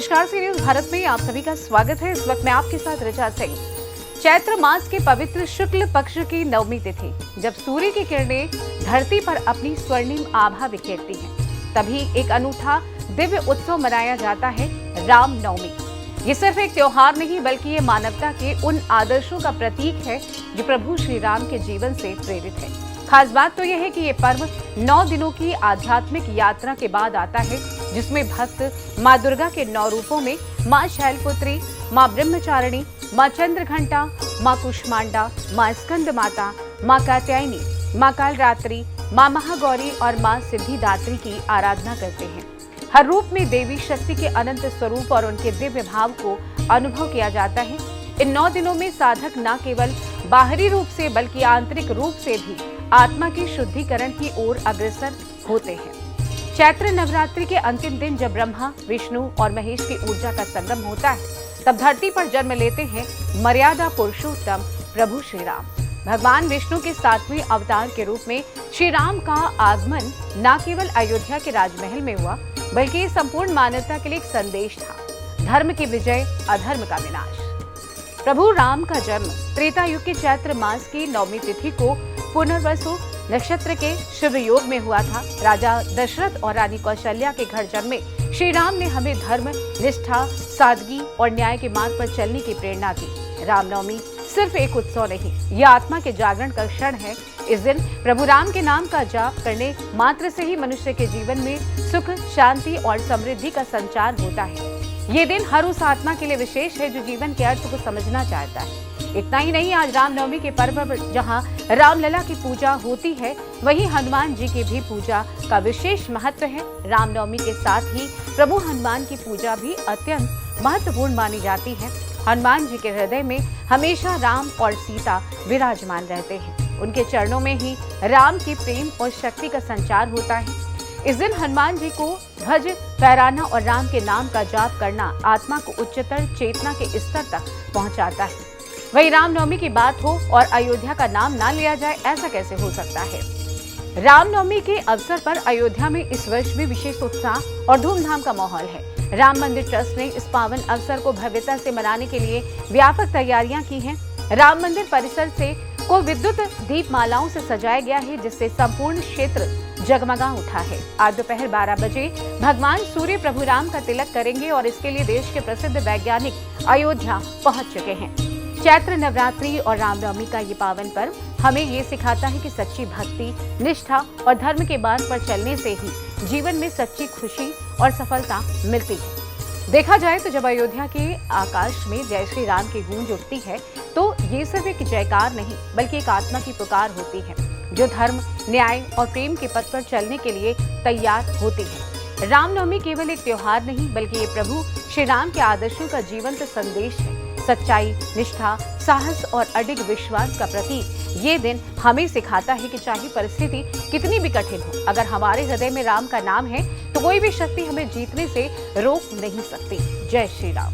नमस्कार, सी न्यूज भारत में आप सभी का स्वागत है। इस वक्त मैं आपके साथ ऋचा सिंह। चैत्र मास के पवित्र शुक्ल पक्ष की नवमी तिथि, जब सूर्य की किरणें धरती पर अपनी स्वर्णिम आभा बिखेरती हैं, तभी एक अनूठा दिव्य उत्सव मनाया जाता है, राम नवमी। ये सिर्फ एक त्योहार नहीं, बल्कि ये मानवता के उन आदर्शों का प्रतीक है जो प्रभु श्री राम के जीवन से प्रेरित है। खास बात तो यह है कि ये पर्व 9 दिनों की आध्यात्मिक यात्रा के बाद आता है, जिसमें भक्त माँ दुर्गा के 9 रूपों में माँ शैलपुत्री, माँ ब्रह्मचारिणी, माँ चंद्रघंटा, माँ कुष्मांडा, माँ स्कंद माता, माँ कात्यायनी, माँ कालरात्रि, माँ महागौरी और माँ सिद्धिदात्री की आराधना करते हैं। हर रूप में देवी शक्ति के अनंत स्वरूप और उनके दिव्य भाव को अनुभव किया जाता है। इन 9 दिनों में साधक न केवल बाहरी रूप से बल्कि आंतरिक रूप से भी आत्मा की शुद्धिकरण की ओर अग्रसर होते हैं। चैत्र नवरात्रि के अंतिम दिन जब ब्रह्मा, विष्णु और महेश की ऊर्जा का संगम होता है, तब धरती पर जन्म लेते हैं मर्यादा पुरुषोत्तम प्रभु श्री राम। भगवान विष्णु के 7वें अवतार के रूप में श्री राम का आगमन न केवल अयोध्या के राजमहल में हुआ, बल्कि संपूर्ण मानवता के लिए एक संदेश था, धर्म की विजय, अधर्म का विनाश। प्रभु राम का जन्म त्रेता युग के चैत्र मास की नवमी तिथि को पुनर्वसु नक्षत्र के शुभ योग में हुआ था। राजा दशरथ और रानी कौशल्या के घर जन्मे श्री राम ने हमें धर्म, निष्ठा, सादगी और न्याय के मार्ग पर चलने की प्रेरणा दी। रामनवमी सिर्फ एक उत्सव नहीं, यह आत्मा के जागरण का क्षण है। इस दिन प्रभु राम के नाम का जाप करने मात्र से ही मनुष्य के जीवन में सुख, शांति और समृद्धि का संचार होता है। ये दिन हर उस आत्मा के लिए विशेष है जो जीवन के अर्थ को समझना चाहता है। इतना ही नहीं, आज रामनवमी के पर्व पर जहाँ रामलला की पूजा होती है, वहीं हनुमान जी की भी पूजा का विशेष महत्व है। रामनवमी के साथ ही प्रभु हनुमान की पूजा भी अत्यंत महत्वपूर्ण मानी जाती है। हनुमान जी के हृदय में हमेशा राम और सीता विराजमान रहते हैं। उनके चरणों में ही राम की प्रेम और शक्ति का संचार होता है। इस दिन हनुमान जी को ध्वज फहराना और राम के नाम का जाप करना आत्मा को उच्चतर चेतना के स्तर तक पहुंचाता है। वही रामनवमी की बात हो और अयोध्या का नाम ना लिया जाए, ऐसा कैसे हो सकता है। रामनवमी के अवसर पर अयोध्या में इस वर्ष भी विशेष उत्साह और धूमधाम का माहौल है। राम मंदिर ट्रस्ट ने इस पावन अवसर को भव्यता से मनाने के लिए व्यापक तैयारियां की हैं। राम मंदिर परिसर को विद्युत दीपमालाओं से सजाया गया है, जिससे संपूर्ण क्षेत्र जगमगा उठा है। आज दोपहर 12 बजे भगवान सूर्य प्रभु राम का तिलक करेंगे और इसके लिए देश के प्रसिद्ध वैज्ञानिक अयोध्या पहुंच चुके हैं। चैत्र नवरात्रि और रामनवमी का ये पावन पर्व हमें ये सिखाता है कि सच्ची भक्ति, निष्ठा और धर्म के मार्ग पर चलने से ही जीवन में सच्ची खुशी और सफलता मिलती है। देखा जाए तो जब अयोध्या के आकाश में जय श्री राम की गूंज उठती है, तो ये सिर्फ एक जयकार नहीं, बल्कि एक आत्मा की पुकार होती है, जो धर्म, न्याय और प्रेम के पथ पर चलने के लिए तैयार होती है। रामनवमी केवल एक त्योहार नहीं, बल्कि ये प्रभु श्री राम के आदर्शों का जीवंत संदेश है। सच्चाई, निष्ठा, साहस और अडिग विश्वास का प्रतीक ये दिन हमें सिखाता है कि चाहे परिस्थिति कितनी भी कठिन हो, अगर हमारे हृदय में राम का नाम है, तो कोई भी शक्ति हमें जीतने से रोक नहीं सकती। जय श्री राम।